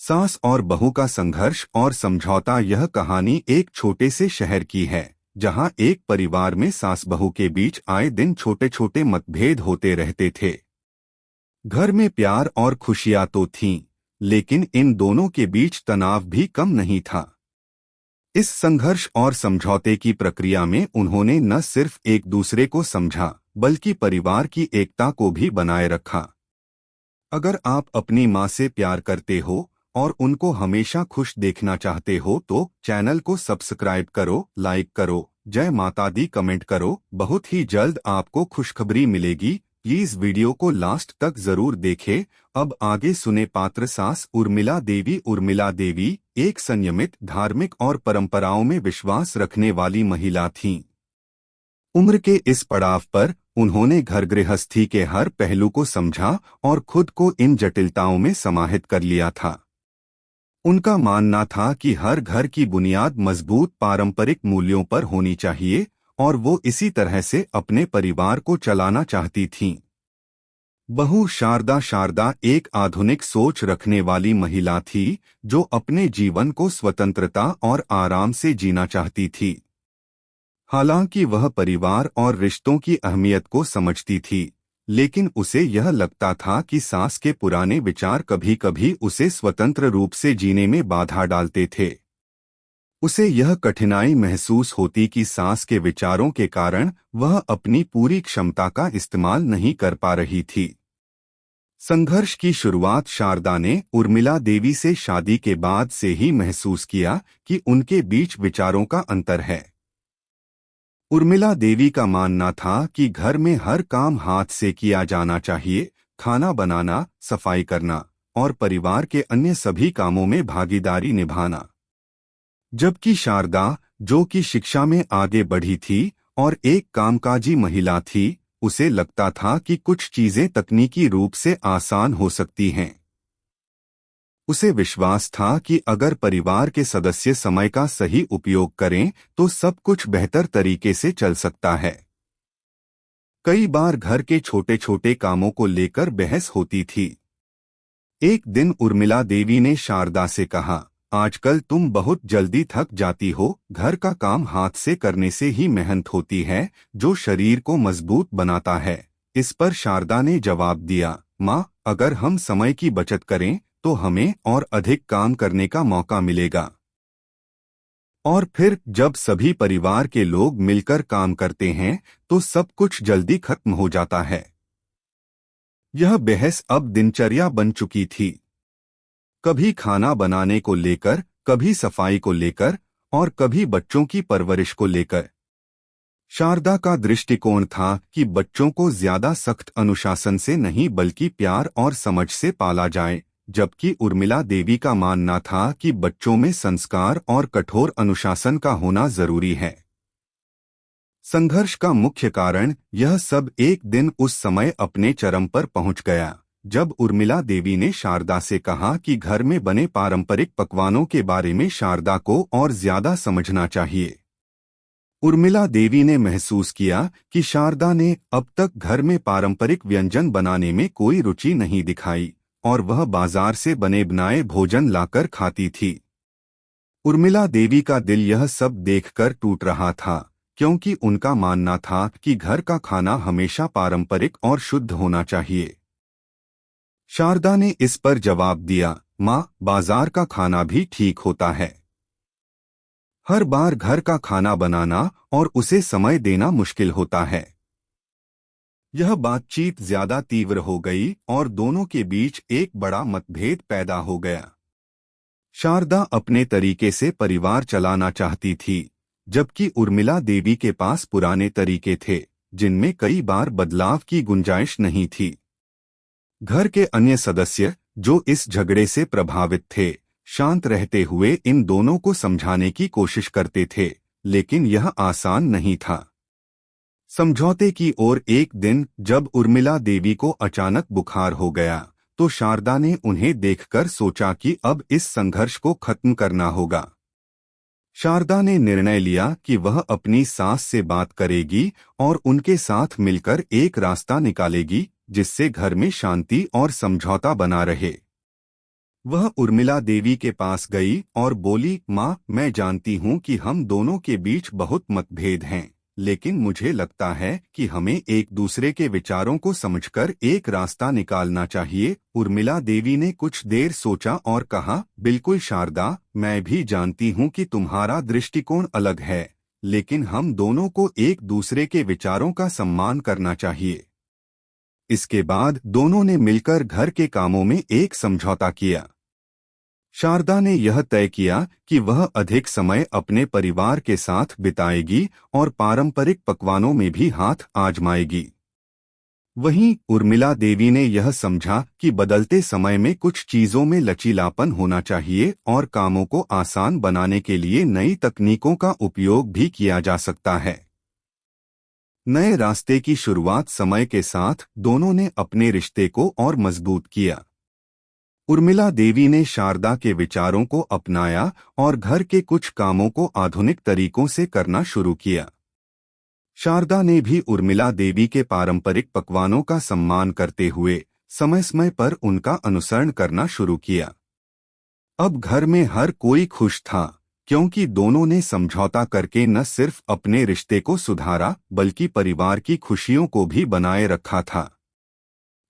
सास और बहू का संघर्ष और समझौता। यह कहानी एक छोटे से शहर की है जहां एक परिवार में सास बहू के बीच आए दिन छोटे छोटे मतभेद होते रहते थे। घर में प्यार और खुशियां तो थीं, लेकिन इन दोनों के बीच तनाव भी कम नहीं था। इस संघर्ष और समझौते की प्रक्रिया में उन्होंने न सिर्फ एक दूसरे को समझा, बल्कि परिवार की एकता को भी बनाए रखा। अगर आप अपनी माँ से प्यार करते हो और उनको हमेशा खुश देखना चाहते हो तो चैनल को सब्सक्राइब करो, लाइक करो, जय माता दी कमेंट करो। बहुत ही जल्द आपको खुशखबरी मिलेगी। प्लीज वीडियो को लास्ट तक जरूर देखें। अब आगे सुने पात्र सास उर्मिला देवी। उर्मिला देवी एक संयमित, धार्मिक और परंपराओं में विश्वास रखने वाली महिला थीं। उम्र के इस पड़ाव पर उन्होंने घर गृहस्थी के हर पहलू को समझा और खुद को इन जटिलताओं में समाहित कर लिया था। उनका मानना था कि हर घर की बुनियाद मजबूत पारंपरिक मूल्यों पर होनी चाहिए और वो इसी तरह से अपने परिवार को चलाना चाहती थीं। बहू शारदा एक आधुनिक सोच रखने वाली महिला थी जो अपने जीवन को स्वतंत्रता और आराम से जीना चाहती थी। हालांकि वह परिवार और रिश्तों की अहमियत को समझती थी, लेकिन उसे यह लगता था कि सास के पुराने विचार कभी कभी उसे स्वतंत्र रूप से जीने में बाधा डालते थे। उसे यह कठिनाई महसूस होती कि सास के विचारों के कारण वह अपनी पूरी क्षमता का इस्तेमाल नहीं कर पा रही थी। संघर्ष की शुरुआत शारदा ने उर्मिला देवी से शादी के बाद से ही महसूस किया कि उनके बीच विचारों का अंतर है। उर्मिला देवी का मानना था कि घर में हर काम हाथ से किया जाना चाहिए, खाना बनाना, सफाई करना और परिवार के अन्य सभी कामों में भागीदारी निभाना। जबकि शारदा, जो कि शिक्षा में आगे बढ़ी थी और एक कामकाजी महिला थी, उसे लगता था कि कुछ चीजें तकनीकी रूप से आसान हो सकती हैं। उसे विश्वास था कि अगर परिवार के सदस्य समय का सही उपयोग करें तो सब कुछ बेहतर तरीके से चल सकता है। कई बार घर के छोटे छोटे कामों को लेकर बहस होती थी। एक दिन उर्मिला देवी ने शारदा से कहा, आजकल तुम बहुत जल्दी थक जाती हो। घर का काम हाथ से करने से ही मेहनत होती है जो शरीर को मजबूत बनाता है। इस पर शारदा ने जवाब दिया, माँ, अगर हम समय की बचत करें तो हमें और अधिक काम करने का मौका मिलेगा। और फिर जब सभी परिवार के लोग मिलकर काम करते हैं तो सब कुछ जल्दी खत्म हो जाता है। यह बहस अब दिनचर्या बन चुकी थी। कभी खाना बनाने को लेकर, कभी सफाई को लेकर और कभी बच्चों की परवरिश को लेकर। शारदा का दृष्टिकोण था कि बच्चों को ज्यादा सख्त अनुशासन से नहीं बल्कि प्यार और समझ से पाला जाए, जबकि उर्मिला देवी का मानना था कि बच्चों में संस्कार और कठोर अनुशासन का होना जरूरी है। संघर्ष का मुख्य कारण यह सब एक दिन उस समय अपने चरम पर पहुंच गया जब उर्मिला देवी ने शारदा से कहा कि घर में बने पारंपरिक पकवानों के बारे में शारदा को और ज्यादा समझना चाहिए। उर्मिला देवी ने महसूस किया कि शारदा ने अब तक घर में पारंपरिक व्यंजन बनाने में कोई रुचि नहीं दिखाई और वह बाजार से बने बनाए भोजन लाकर खाती थी। उर्मिला देवी का दिल यह सब देखकर टूट रहा था, क्योंकि उनका मानना था कि घर का खाना हमेशा पारंपरिक और शुद्ध होना चाहिए। शारदा ने इस पर जवाब दिया, माँ, बाजार का खाना भी ठीक होता है। हर बार घर का खाना बनाना और उसे समय देना मुश्किल होता है। यह बातचीत ज्यादा तीव्र हो गई और दोनों के बीच एक बड़ा मतभेद पैदा हो गया। शारदा अपने तरीके से परिवार चलाना चाहती थी, जबकि उर्मिला देवी के पास पुराने तरीके थे जिनमें कई बार बदलाव की गुंजाइश नहीं थी। घर के अन्य सदस्य, जो इस झगड़े से प्रभावित थे, शांत रहते हुए इन दोनों को समझाने की कोशिश करते थे, लेकिन यह आसान नहीं था। समझौते की ओर एक दिन जब उर्मिला देवी को अचानक बुखार हो गया तो शारदा ने उन्हें देखकर सोचा कि अब इस संघर्ष को खत्म करना होगा। शारदा ने निर्णय लिया कि वह अपनी सास से बात करेगी और उनके साथ मिलकर एक रास्ता निकालेगी जिससे घर में शांति और समझौता बना रहे। वह उर्मिला देवी के पास गई और बोली, माँ, मैं जानती हूँ कि हम दोनों के बीच बहुत मतभेद हैं, लेकिन मुझे लगता है कि हमें एक दूसरे के विचारों को समझकर एक रास्ता निकालना चाहिए। उर्मिला देवी ने कुछ देर सोचा और कहा, बिल्कुल शारदा, मैं भी जानती हूँ कि तुम्हारा दृष्टिकोण अलग है, लेकिन हम दोनों को एक दूसरे के विचारों का सम्मान करना चाहिए। इसके बाद दोनों ने मिलकर घर के कामों में एक समझौता किया। शारदा ने यह तय किया कि वह अधिक समय अपने परिवार के साथ बिताएगी और पारंपरिक पकवानों में भी हाथ आजमाएगी। वहीं उर्मिला देवी ने यह समझा कि बदलते समय में कुछ चीजों में लचीलापन होना चाहिए और कामों को आसान बनाने के लिए नई तकनीकों का उपयोग भी किया जा सकता है। नए रास्ते की शुरुआत समय के साथ दोनों ने अपने रिश्ते को और मजबूत किया। उर्मिला देवी ने शारदा के विचारों को अपनाया और घर के कुछ कामों को आधुनिक तरीकों से करना शुरू किया। शारदा ने भी उर्मिला देवी के पारंपरिक पकवानों का सम्मान करते हुए समय समय पर उनका अनुसरण करना शुरू किया। अब घर में हर कोई खुश था, क्योंकि दोनों ने समझौता करके न सिर्फ अपने रिश्ते को सुधारा बल्कि परिवार की खुशियों को भी बनाए रखा था।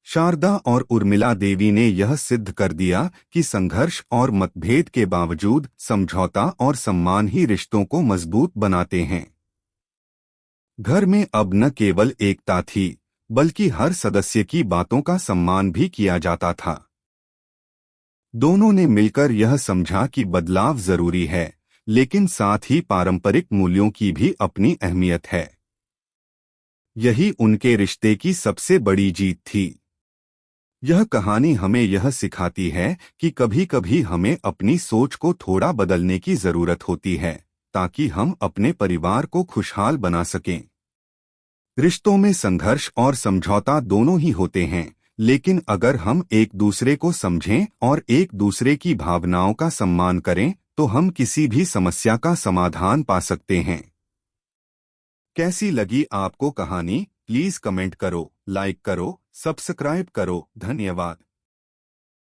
शारदा और उर्मिला देवी ने यह सिद्ध कर दिया कि संघर्ष और मतभेद के बावजूद समझौता और सम्मान ही रिश्तों को मजबूत बनाते हैं। घर में अब न केवल एकता थी, बल्कि हर सदस्य की बातों का सम्मान भी किया जाता था। दोनों ने मिलकर यह समझा कि बदलाव जरूरी है, लेकिन साथ ही पारंपरिक मूल्यों की भी अपनी अहमियत है। यही उनके रिश्ते की सबसे बड़ी जीत थी। यह कहानी हमें यह सिखाती है कि कभी कभी हमें अपनी सोच को थोड़ा बदलने की जरूरत होती है, ताकि हम अपने परिवार को खुशहाल बना सकें। रिश्तों में संघर्ष और समझौता दोनों ही होते हैं, लेकिन अगर हम एक दूसरे को समझें और एक दूसरे की भावनाओं का सम्मान करें, तो हम किसी भी समस्या का समाधान पा सकते हैं। कैसी लगी आपको कहानी? प्लीज कमेंट करो, लाइक करो, सब्सक्राइब करो। धन्यवाद।